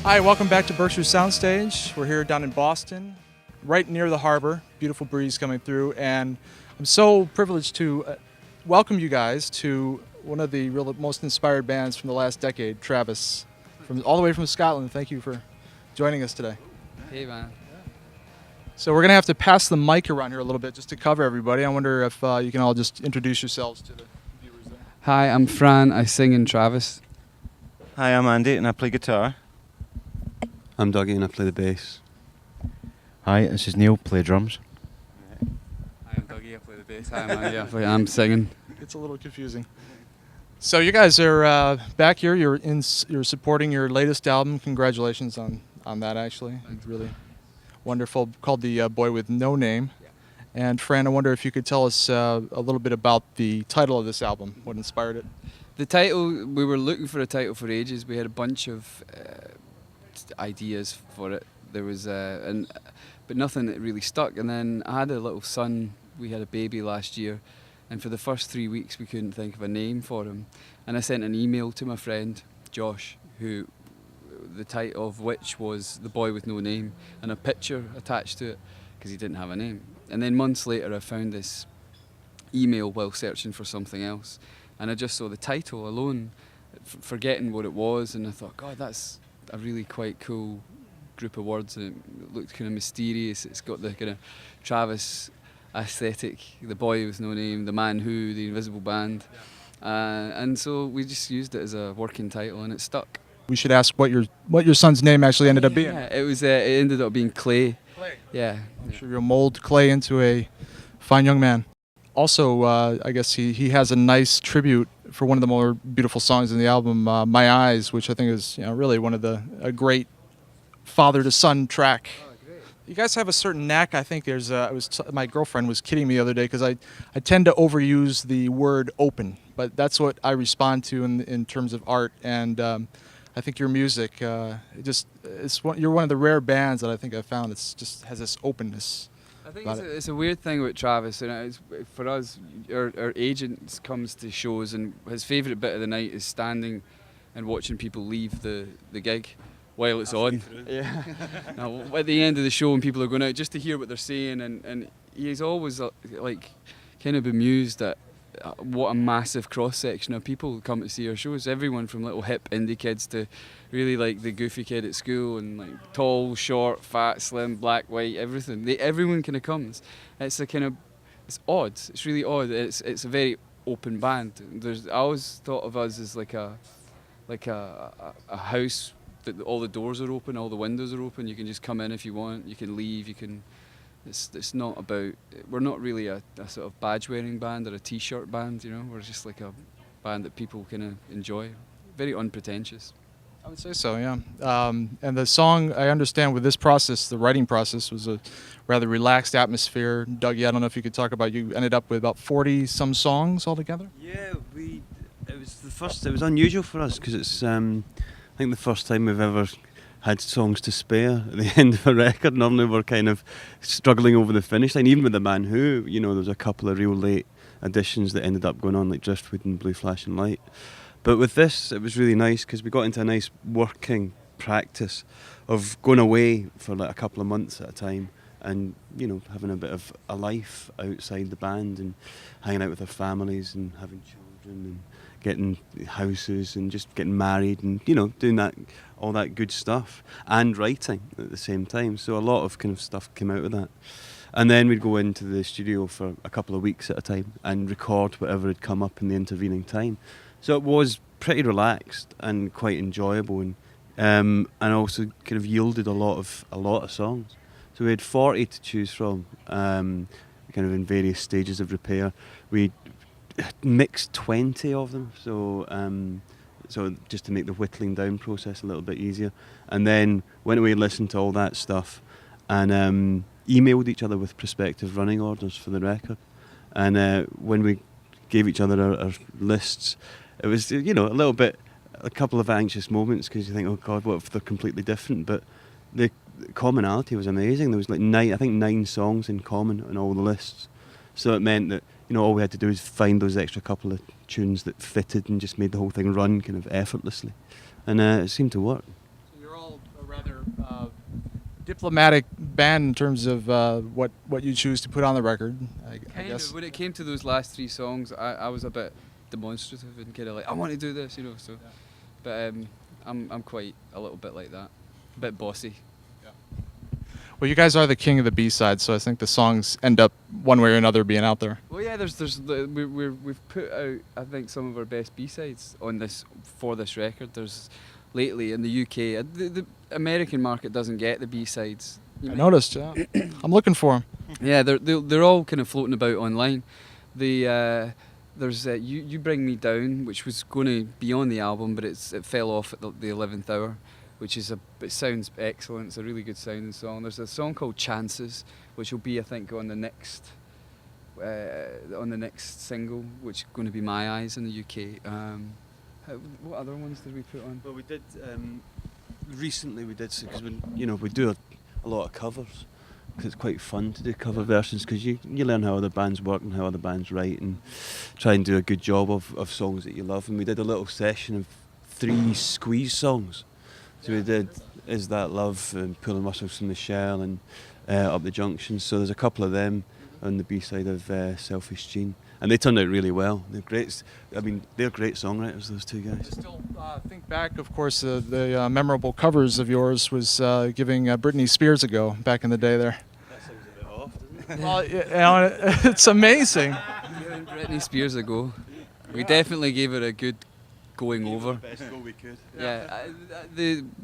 Hi, welcome back to Berkshire Soundstage. We're here down in Boston, right near the harbor. Beautiful breeze coming through, and I'm so privileged to welcome you guys to one of the most inspired bands from the last decade, Travis, from all the way from Scotland. Thank you for joining us today. Hey, man. So we're going to have to pass the mic around here a little bit just to cover everybody. I wonder if you can all just introduce yourselves to the viewers there. Hi, I'm Fran. I sing in Travis. Hi, I'm Andy and I play guitar. I'm Dougie and I play the bass. Hi, this is Neil, play drums. Hi, I'm Dougie. I play the bass. Hi, I'm Andy. I'm singing. It's a little confusing. So you guys are back here. You're supporting your latest album. Congratulations on that. Actually, it's really wonderful. Called The Boy with No Name. And Fran, I wonder if you could tell us a little bit about the title of this album. What inspired it? The title, we were looking for a title for ages. We had a bunch of ideas for it. There was but nothing that really stuck. And then I had a little son. We had a baby last year, and for the first 3 weeks we couldn't think of a name for him. And I sent an email to my friend Josh, who the title of which was The Boy with No Name, and a picture attached to it because he didn't have a name. And then months later I found this email while searching for something else, and I just saw the title alone, forgetting what it was, and I thought, God, that's a really quite cool group of words, and it looked kind of mysterious. It's got the kind of Travis aesthetic, the boy with no name, the man who, the invisible band, and so we just used it as a working title, and it stuck. We should ask what your son's name actually ended up being. Yeah, it was. It ended up being Clay. Clay. Yeah. I'm sure you'll mold Clay into a fine young man. Also, I guess he has a nice tribute for one of the more beautiful songs in the album, "My Eyes," which I think is really one of a great father to son track. Oh, great. You guys have a certain knack. I think there's. My girlfriend was kidding me the other day because I tend to overuse the word "open," but that's what I respond to in terms of art, and I think your music you're one of the rare bands that I think I've found. It's just has this openness. I think it's a weird thing with Travis, and for us, our agent comes to shows, and his favourite bit of the night is standing and watching people leave the gig while it's on. Yeah. Now, at the end of the show, when people are going out, just to hear what they're saying, and he's always kind of bemused at what a massive cross section of people come to see our shows. Everyone from little hip indie kids to really like the goofy kid at school, and like tall, short, fat, slim, black, white, everything. Everyone kind of comes. It's odd. It's really odd. It's a very open band. I always thought of us as like a house that all the doors are open, all the windows are open. You can just come in if you want. You can leave. You can. It's not about. We're not really a sort of badge wearing band or a T-shirt band. We're just like a band that people kind of enjoy. Very unpretentious. I would say so, yeah. And the song, I understand with this process, the writing process was a rather relaxed atmosphere. Dougie, I don't know if you could talk about. You ended up with about 40 some songs altogether. Yeah, it was unusual for us because it's I think the first time we've ever had songs to spare at the end of a record. Normally we're kind of struggling over the finish line. Even with The Man Who, there was a couple of real late additions that ended up going on, like Driftwood and Blue Flashing Light. But with this, it was really nice because we got into a nice working practice of going away for like a couple of months at a time and, having a bit of a life outside the band and hanging out with our families and having children and getting houses and just getting married and, doing all that good stuff and writing at the same time. So a lot of kind of stuff came out of that. And then we'd go into the studio for a couple of weeks at a time and record whatever had come up in the intervening time. So it was pretty relaxed and quite enjoyable, and also kind of yielded a lot of songs. So we had 40 to choose from, kind of in various stages of repair. We mixed 20 of them, so just to make the whittling down process a little bit easier. And then went away and listened to all that stuff, and emailed each other with prospective running orders for the record. And when we gave each other our lists, it was a couple of anxious moments because you think, oh God, what if they're completely different? But the commonality was amazing. There was like 9 songs in common on all the lists. So it meant that all we had to do was find those extra couple of tunes that fitted and just made the whole thing run kind of effortlessly, and it seemed to work. So you're all diplomatic band in terms of what you choose to put on the record, I Kind guess. of. When it came to those last three songs, I was a bit demonstrative and kind of like, I want to do this, you know. So, but I'm quite a little bit like that, a bit bossy. Well, you guys are the king of the B-side, so I think the songs end up one way or another being out there. Well, yeah, we've put out, I think, some of our best B-sides on this for this record. There's lately in the UK, the American market doesn't get the B-sides. I noticed. Yeah. I'm looking for them. Yeah, they're all kind of floating about online. There's you Bring Me Down, which was going to be on the album, but it fell off at the 11th hour, which is it sounds excellent. It's a really good sounding song. There's a song called Chances, which will be, I think, on the next single, which is going to be My Eyes in the UK. What other ones did we put on? Well, we did recently. We did because we do a lot of covers. Because it's quite fun to do cover versions because you learn how other bands work and how other bands write and try and do a good job of songs that you love. And we did a little session of 3 Squeeze songs. So we did Is That Love and Pulling Muscles from the Shell and Up the Junction. So there's a couple of them on the B-side of Selfish Gene. And they turned out really well. They're great. I mean, they're great songwriters, those two guys. I still think back, of course, the memorable covers of yours was giving Britney Spears a go back in the day there. That sounds a bit off, doesn't it? Well, it's amazing. Giving Britney Spears a go. We definitely gave it a good going over. The best go we could. Yeah,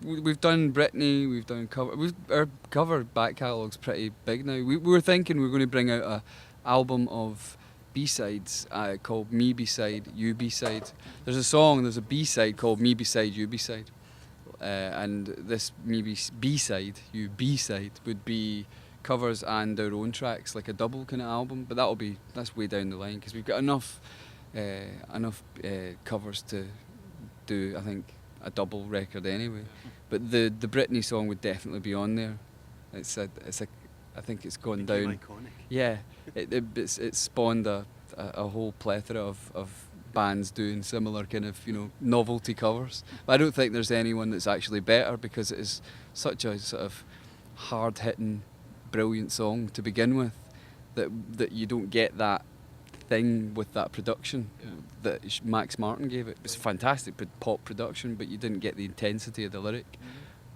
we've done Britney, we've done cover. Our cover back catalogue's pretty big now. We were thinking we were going to bring out a album of B-sides called Me B-side, You B-side. There's a B-side called Me B-side, You B-side. And this Me B-side, You B-side would be covers and our own tracks, like a double kind of album. But that's way down the line because we've got enough covers to do, I think, a double record anyway. But the Britney song would definitely be on there. I think it's gone down. Iconic. Yeah, it's spawned a whole plethora of bands doing similar kind of novelty covers. But I don't think there's anyone that's actually better because it is such a sort of hard hitting, brilliant song to begin with that you don't get that thing with that production that Max Martin gave it. It was fantastic pop production, but you didn't get the intensity of the lyric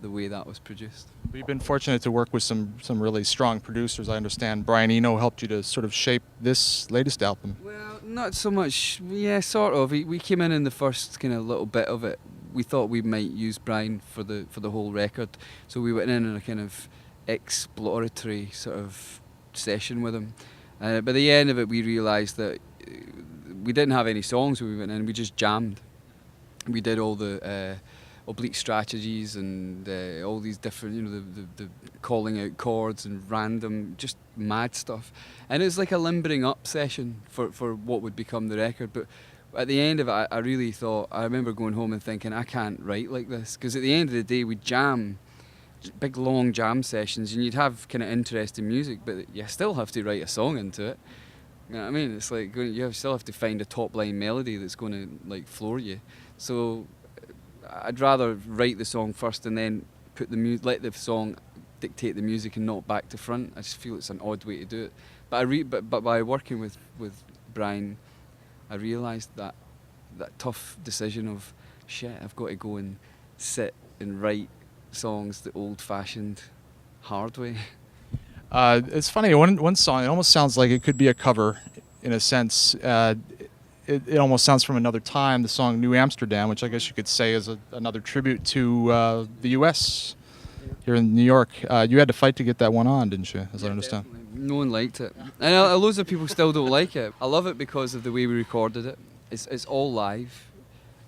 the way that was produced. We've been fortunate to work with some really strong producers. I understand Brian Eno helped you to sort of shape this latest album. Well, not so much. Yeah, sort of. We came in the first kind of little bit of it. We thought we might use Brian for the whole record, so we went in a kind of exploratory sort of session with him. But at the end of it, we realised that we didn't have any songs when we went in. We just jammed. We did all the oblique strategies and all these different, the calling out chords and random, just mad stuff. And it was like a limbering up session for what would become the record. But at the end of it, I really thought, I remember going home and thinking, I can't write like this. Because at the end of the day, we'd jam, big long jam sessions, and you'd have kind of interesting music, but you still have to write a song into it. You know what I mean? It's like you still have to find a top line melody that's going to like floor you. So I'd rather write the song first and then put let the song dictate the music and not back to front. I just feel it's an odd way to do it. But by working with Brian, I realised that tough decision of shit, I've got to go and sit and write songs the old-fashioned hard way. It's funny, one song, it almost sounds like it could be a cover in a sense. It almost sounds from another time, the song New Amsterdam, which I guess you could say is another tribute to the U.S. here in New York. You had to fight to get that one on, didn't you, as I understand? Definitely. No one liked it. And loads of people still don't like it. I love it because of the way we recorded it. It's all live.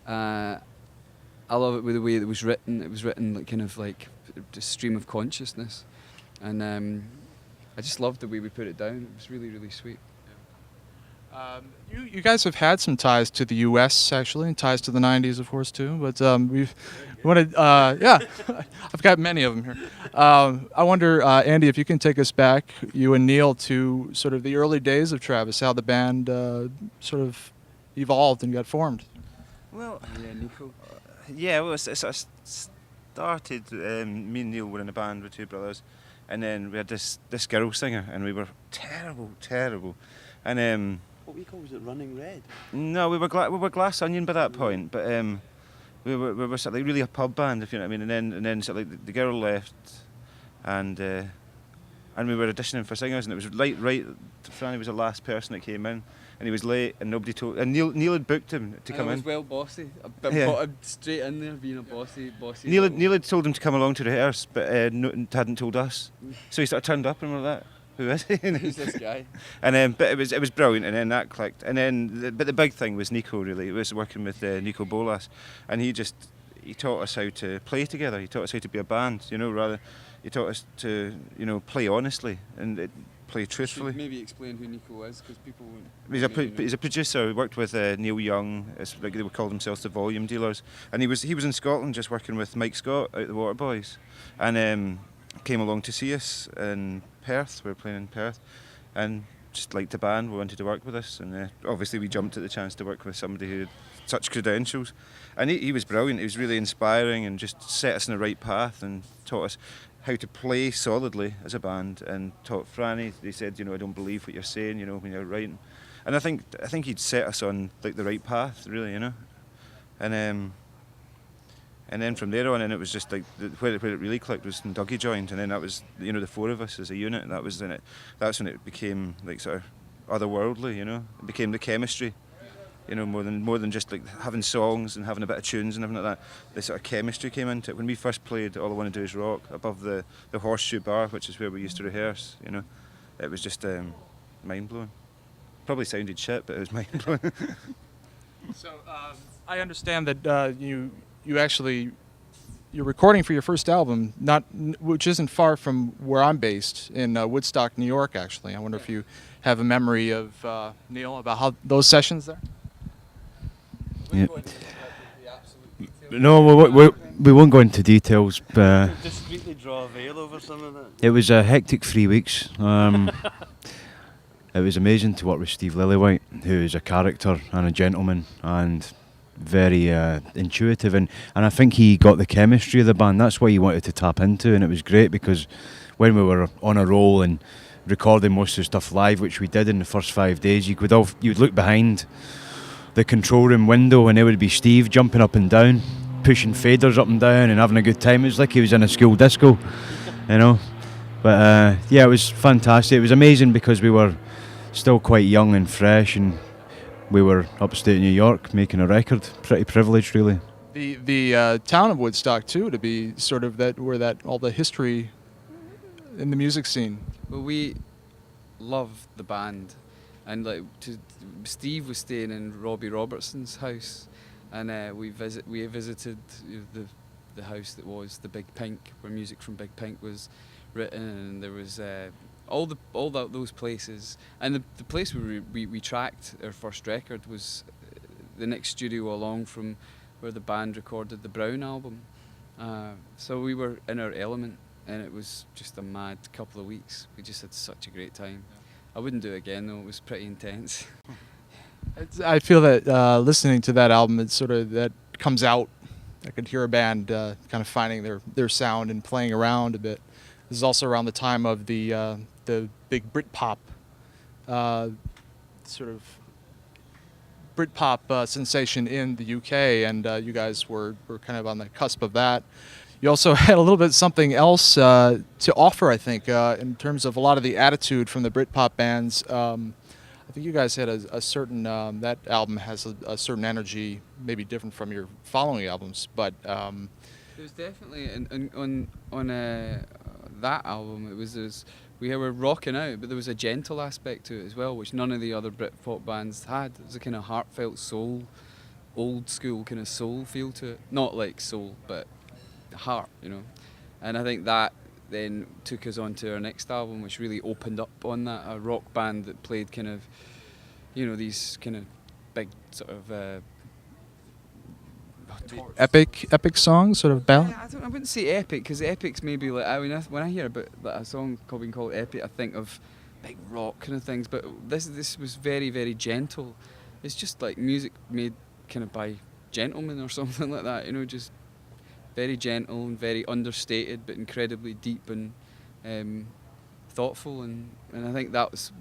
I love it with the way it was written. It was written like kind of like a stream of consciousness. And I just loved the way we put it down. It was really, really sweet. You guys have had some ties to the U.S. actually, and ties to the '90s, of course, too. But we wanted, yeah, I've got many of them here. I wonder, Andy, if you can take us back, you and Neil, to sort of the early days of Travis, how the band sort of evolved and got formed. Well, Yeah, Nico. yeah, well, it's started, me and Neil were in a band with two brothers, and then we had this girl singer, and we were terrible. And What we call, was it Running Red? no, we were Glass Onion by that point, but we were sort of like really a pub band, if you know what I mean. And then sort of like the girl left, and we were auditioning for singers, and it was right. Franny was the last person that came in, and he was late, and nobody told. And Neil had booked him to come in. It was well bossy. But Yeah. straight in there, being a bossy. Neil had told him to come along to rehearse, but hadn't told us. So he sort of turned up, and we were like, "Who is he?" Who's this guy? And then, but it was brilliant, and then that clicked. And then, but the big thing was Nico. Really, it was working with Nico Bolas, and he taught us how to play together. He taught us how to be a band. He taught us to play honestly and play truthfully. Should maybe explain who Nico is, because people won't. He's a producer. He worked with Neil Young. It's like they would call themselves the Volume Dealers. And he was in Scotland just working with Mike Scott out the Waterboys, and came along to see us in Perth. We were playing in Perth, and just liked the band. We wanted to work with us, and obviously we jumped at the chance to work with somebody who had such credentials. And he was brilliant. He was really inspiring and just set us in the right path and taught us how to play solidly as a band, and taught Franny. They said, I don't believe what you're saying, when you're writing. And I think he'd set us on like the right path, really, And then from there on, and it was just like where it really clicked was when Dougie joined, and then that was the four of us as a unit. That's when it became like sort of otherworldly, It became the chemistry, more than just like having songs and having a bit of tunes and everything like that. The sort of chemistry came into it. When we first played All I Want to Do Is Rock above the Horseshoe Bar, which is where we used to rehearse, it was just mind blowing. Probably sounded shit, but it was mind blowing. So I understand that you're recording for your first album, which isn't far from where I'm based in Woodstock, New York. Actually, I wonder if you have a memory of Neil about how those sessions there. Yeah. No, we won't go into details, but Discreetly draw a veil over some of that. it was a hectic 3 weeks. It was amazing to work with Steve Lillywhite, who is a character and a gentleman and very intuitive, and I think he got the chemistry of the band. That's what he wanted to tap into, and it was great because when we were on a roll and recording most of the stuff live, which we did in the first 5 days, you'd look behind the control room window and it would be Steve jumping up and down, pushing faders up and down and having a good time. It was like he was in a school disco, But it was fantastic. It was amazing because we were still quite young and fresh, and we were upstate New York making a record. Pretty privileged, really. The town of Woodstock too, to be sort of where all the history in the music scene. Well, we love the band, and Steve was staying in Robbie Robertson's house, and we visited the house that was the Big Pink, where music from Big Pink was written, and there was those places, and the place where we tracked our first record was the next studio along from where the band recorded the Brown album. So we were in our element, and it was just a mad couple of weeks. We just had such a great time. I wouldn't do it again though, it was pretty intense. I feel that listening to that album, it's sort of that comes out. I could hear a band kind of finding their sound and playing around a bit. This is also around the time of the big Britpop sort of Britpop sensation in the UK, and you guys were kind of on the cusp of that. You also had a little bit something else to offer, I think, in terms of a lot of the attitude from the Britpop bands. I think you guys had a certain, that album has a certain energy, maybe different from your following albums, but... It was definitely, on that album, it was we were rocking out, but there was a gentle aspect to it as well, which none of the other Britpop bands had. It was a kind of heartfelt soul, old school kind of soul feel to it. Not like soul, but heart, And I think that then took us on to our next album, which really opened up on that, a rock band that played kind of, these kind of big sort of epic songs, sort of ballad. Yeah, I wouldn't say epic, because epic's maybe like, when I hear about a song being called epic, I think of big rock kind of things. But this was very, very gentle. It's just like music made kind of by gentlemen or something like that. Just very gentle and very understated, but incredibly deep and thoughtful. And I think that was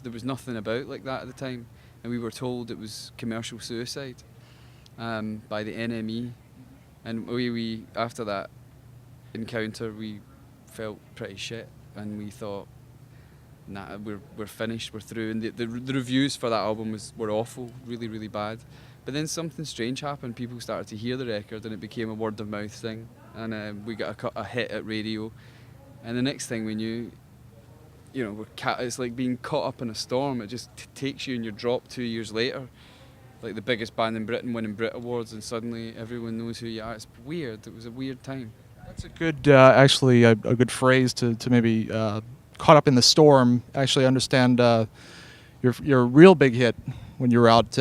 there was nothing about like that at the time, and we were told it was commercial suicide by the NME. And we after that encounter, we felt pretty shit, and we thought, nah, we're finished, we're through. And the reviews for that album were awful, really, really bad. But then something strange happened. People started to hear the record, and it became a word of mouth thing. And we got a hit at radio. And the next thing we knew, you know, it's like being caught up in a storm. It just takes you, and you're dropped 2 years later, like the biggest band in Britain winning Brit Awards, and suddenly everyone knows who you are. It's weird. It was a weird time. That's a good, actually, a good phrase to maybe caught up in the storm. Actually, understand your real big hit when you were out.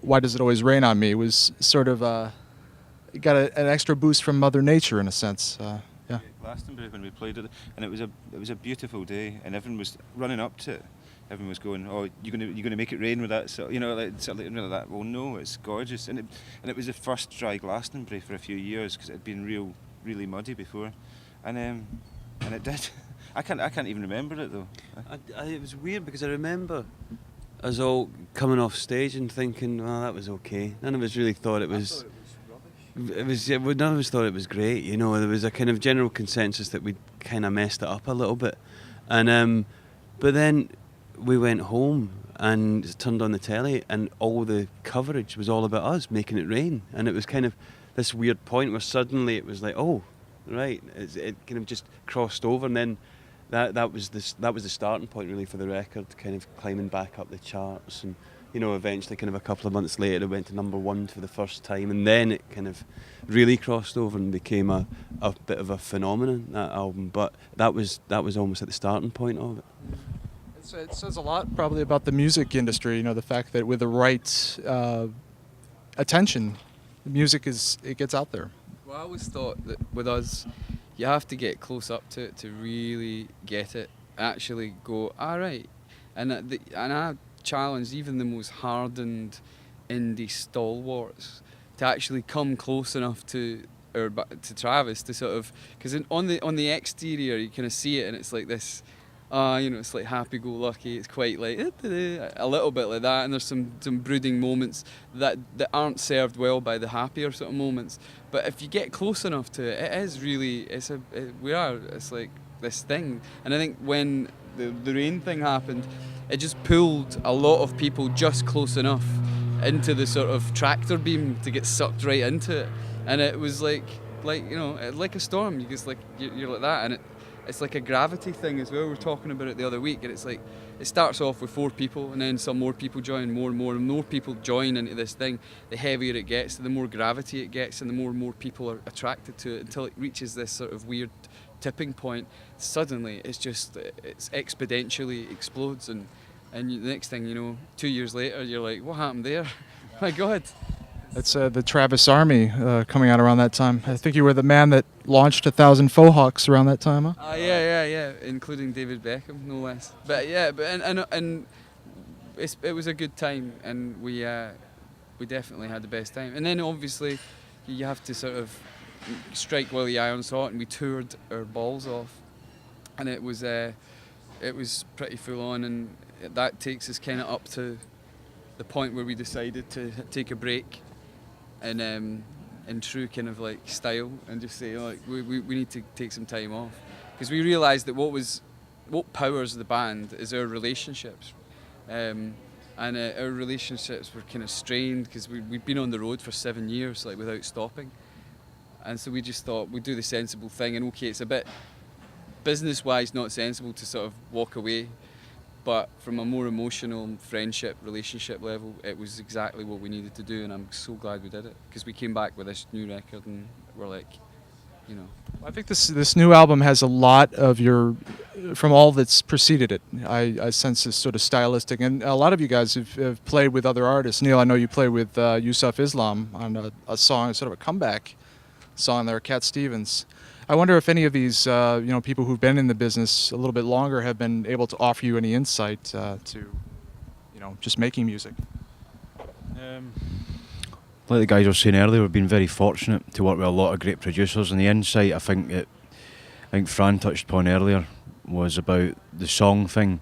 Why Does It Always Rain on Me? It was sort of it got an extra boost from Mother Nature in a sense. Yeah. Glastonbury when we played it, and it was a beautiful day, and everyone was running up to it. Everyone was going, "Oh, you're gonna make it rain with that?" So something like that. Well, no, it's gorgeous, and it was the first dry Glastonbury for a few years because it had been really muddy before, and it did. I can't even remember it though. It was weird because I remember us all coming off stage and thinking, "Well, that was okay." None of us really thought it was. None of us thought it was great. You know, there was a kind of general consensus that we'd kind of messed it up a little bit, and but then we went home and turned on the telly, and all the coverage was all about us making it rain, and it was kind of this weird point where suddenly it was like, oh, right, it kind of just crossed over, and then that was the starting point really for the record, kind of climbing back up the charts, and you know, eventually kind of a couple of months later it went to #1 for the first time, and then it kind of really crossed over and became a bit of a phenomenon, that album. But that was almost at the starting point of it. It says a lot probably about the music industry, you know, the fact that with the right attention, the music it gets out there. Well, I always thought that with us, you have to get close up to it to really get it, actually go, all right. And I challenged even the most hardened indie stalwarts to actually come close enough to Travis to sort of, because on the exterior you kind of see it and it's like this, you know, it's like happy-go-lucky. It's quite like a little bit like that, and there's some brooding moments that aren't served well by the happier sort of moments. But if you get close enough to it, it is really it's like this thing. And I think when the rain thing happened, it just pulled a lot of people just close enough into the sort of tractor beam to get sucked right into it, and it was like you know, like a storm. You just like you're like that, and it's like a gravity thing as well. We were talking about it the other week, and it's like it starts off with 4 people, and then some more people join, more and more people join into this thing. The heavier it gets, the more gravity it gets, and the more people are attracted to it until it reaches this sort of weird tipping point. Suddenly, it's exponentially explodes, and the next thing you know, 2 years later, you're like, what happened there? My God. That's the Travis Army coming out around that time. I think you were the man that launched 1,000 Faux Hawks around that time, huh? Yeah, including David Beckham, no less. But yeah, and it was a good time, and we definitely had the best time. And then obviously you have to sort of strike while the iron's hot, and we toured our balls off, and it was pretty full on, and that takes us kind of up to the point where we decided to take a break. And in true kind of like style, and just say like we need to take some time off, because we realised that what powers the band is our relationships, and our relationships were kind of strained because we'd been on the road for 7 years like without stopping, and so we just thought we'd do the sensible thing. And okay, it's a bit business-wise not sensible to sort of walk away, but from a more emotional friendship, relationship level, it was exactly what we needed to do, and I'm so glad we did it, because we came back with this new record and we're like, you know. I think this new album has a lot of from all that's preceded it. I sense this sort of stylistic, and a lot of you guys have played with other artists. Neil, I know you played with Yusuf Islam on a song, sort of a comeback song there, Cat Stevens. I wonder if any of these, people who've been in the business a little bit longer have been able to offer you any insight to, just making music. like the guys were saying earlier, we've been very fortunate to work with a lot of great producers. And the insight I think Fran touched upon earlier was about the song thing.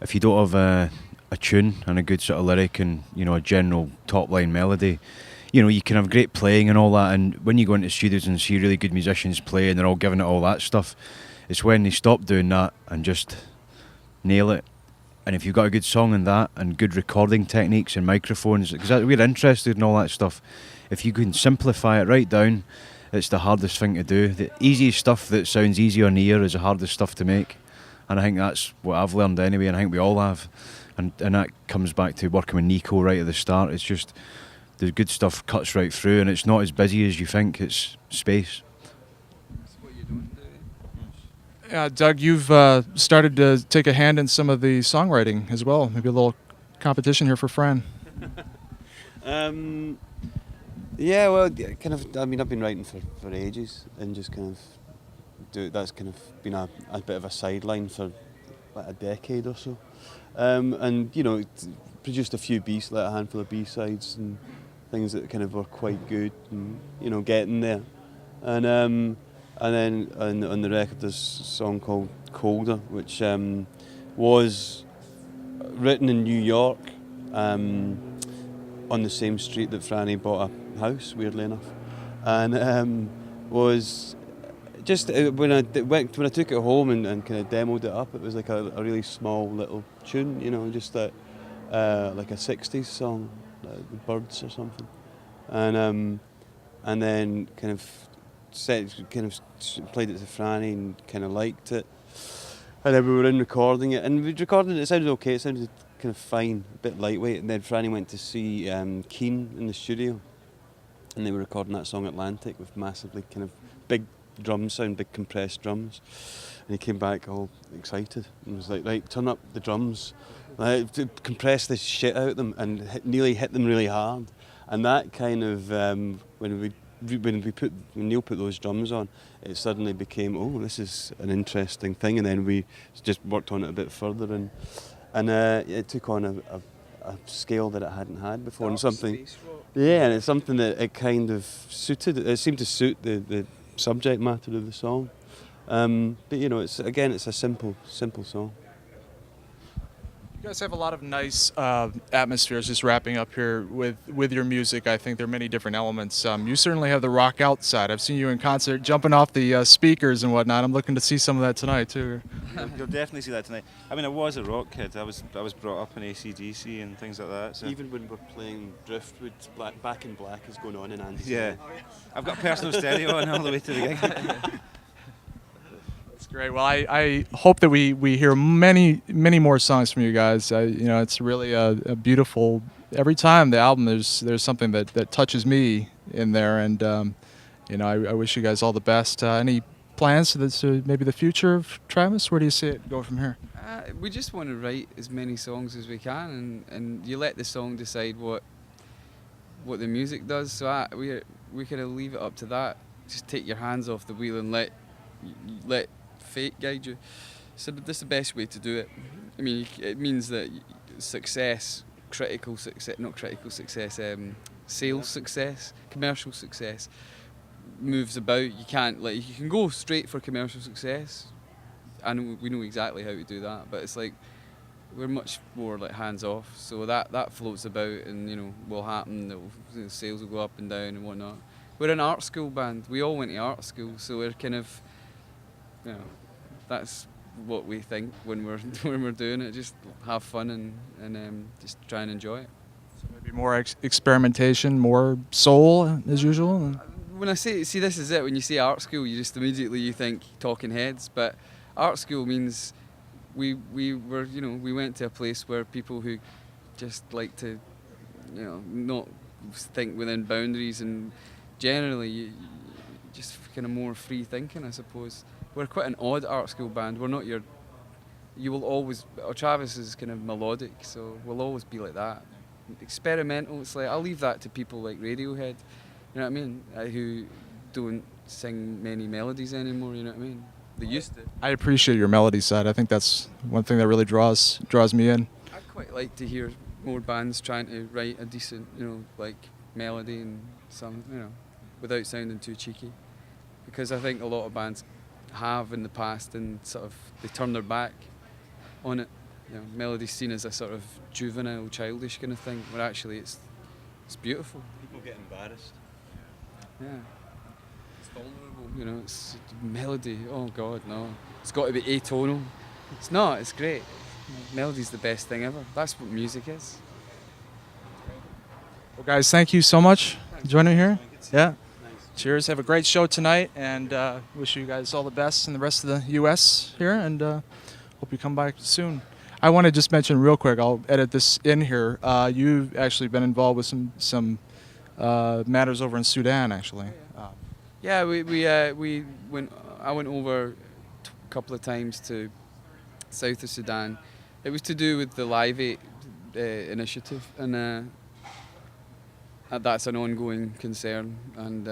If you don't have a tune and a good sort of lyric and, you know, a general top line melody, you know, you can have great playing and all that, and when you go into studios and see really good musicians play and they're all giving it all that stuff, it's when they stop doing that and just nail it. And if you've got a good song in that and good recording techniques and microphones, because we're interested in all that stuff, if you can simplify it right down, it's the hardest thing to do. The easiest stuff that sounds easy on the ear is the hardest stuff to make, and I think that's what I've learned anyway, and I think we all have. And that comes back to working with Nico right at the start. It's just the good stuff cuts right through, and it's not as busy as you think. It's space. Doug, you've started to take a hand in some of the songwriting as well. Maybe a little competition here for Fran. Yeah, well, kind of. I mean, I've been writing for ages, and just kind of that's kind of been a bit of a sideline for like a decade or so. And you know, produced a handful of B-sides and things that kind of were quite good, and you know, getting there. And then on the record there's a song called Colder, which was written in New York, on the same street that Franny bought a house, weirdly enough, and was just when I took it home and kind of demoed it up, it was like a really small little tune, you know, just like a 60s song, like the Birds or something, and then kind of played it to Franny and kind of liked it, and then we were in recording it, and we recorded it. It sounded okay. It sounded kind of fine, a bit lightweight. And then Franny went to see Keane in the studio, and they were recording that song Atlantic with massively kind of big drum sound, big compressed drums. And he came back all excited and was like, "Right, turn up the drums, compress the shit out of them, and nearly hit them really hard." And that kind of when Neil put those drums on, it suddenly became, oh, this is an interesting thing, and then we just worked on it a bit further, and it took on a scale that it hadn't had before, and something, yeah, and it's something that it kind of suited. It seemed to suit the subject matter of the song, but you know, it's a simple song. You guys have a lot of nice atmospheres. Just wrapping up here with your music, I think there are many different elements. You certainly have the rock out side. I've seen you in concert jumping off the speakers and whatnot. I'm looking to see some of that tonight too. You'll definitely see that tonight. I mean, I was a rock kid. I was brought up in AC/DC and things like that. So. Even when we're playing Driftwood, Back in Black is going on in Andy's. Yeah, I've got personal stereo on all the way to the gig. Great. Well, I hope that we hear many more songs from you guys. You know, it's really a beautiful. Every time the album, there's something that touches me in there, and you know, I wish you guys all the best. Any plans to maybe the future of Travis? Where do you see it go from here? We just want to write as many songs as we can, and you let the song decide what the music does. So we kind of leave it up to that. Just take your hands off the wheel and let fate guide you. So that's the best way to do it. I mean, it means that sales success, commercial success moves about. You can't, like, you can go straight for commercial success, and we know exactly how to do that, but it's like we're much more like hands off, so that floats about, and you know, will happen. Sales will go up and down and whatnot. We're an art school band. We all went to art school, so we're kind of, you know, that's what we think when we're doing it. Just have fun and just try and enjoy it. So maybe more experimentation, more soul as usual. When I see this is it. When you say art school, you just immediately think Talking Heads, but art school means we went to a place where people who just like to, you know, not think within boundaries, and generally you just kind of more free thinking, I suppose. We're quite an odd art school band. We're not you will always, Travis is kind of melodic, so we'll always be like that. Experimental, it's like, I'll leave that to people like Radiohead, you know what I mean, who don't sing many melodies anymore, you know what I mean? They used to. I appreciate your melody side. I think that's one thing that really draws me in. I'd quite like to hear more bands trying to write a decent, you know, like melody and some, without sounding too cheeky. Because I think a lot of bands have in the past and sort of they turn their back on it. Melody's seen as a sort of juvenile, childish kind of thing, where actually it's beautiful. People get embarrassed. Yeah. It's vulnerable, it's melody. Oh God, no. It's got to be atonal. It's not, it's great. Melody's the best thing ever. That's what music is. Well, guys, thank you so much for joining here. Yeah. Cheers. Have a great show tonight, and wish you guys all the best in the rest of the U.S. here, and hope you come back soon. I want to just mention real quick, I'll edit this in here, you've actually been involved with some matters over in Sudan, actually. Yeah, we went. I went over a couple of times to south of Sudan. It was to do with the Live 8 initiative, and that's an ongoing concern, and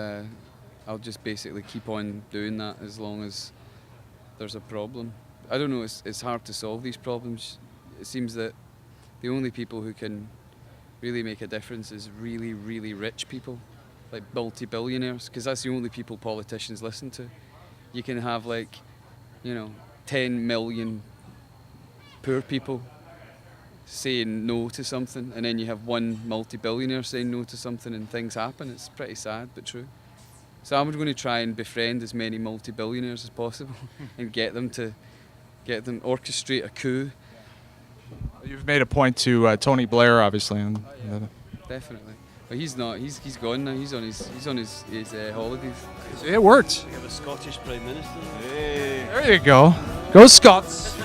I'll just basically keep on doing that as long as there's a problem. I don't know, it's hard to solve these problems. It seems that the only people who can really make a difference is really, really rich people, like multi-billionaires, because that's the only people politicians listen to. You can have 10 million poor people saying no to something, and then you have one multi-billionaire saying no to something, and things happen. It's pretty sad but true. So I'm going to try and befriend as many multi-billionaires as possible and get them orchestrate a coup. You've made a point to Tony Blair, obviously. And, Definitely. But he's not. He's gone now. He's on his holidays. It worked. We have a Scottish Prime Minister. There you go. Go Scots.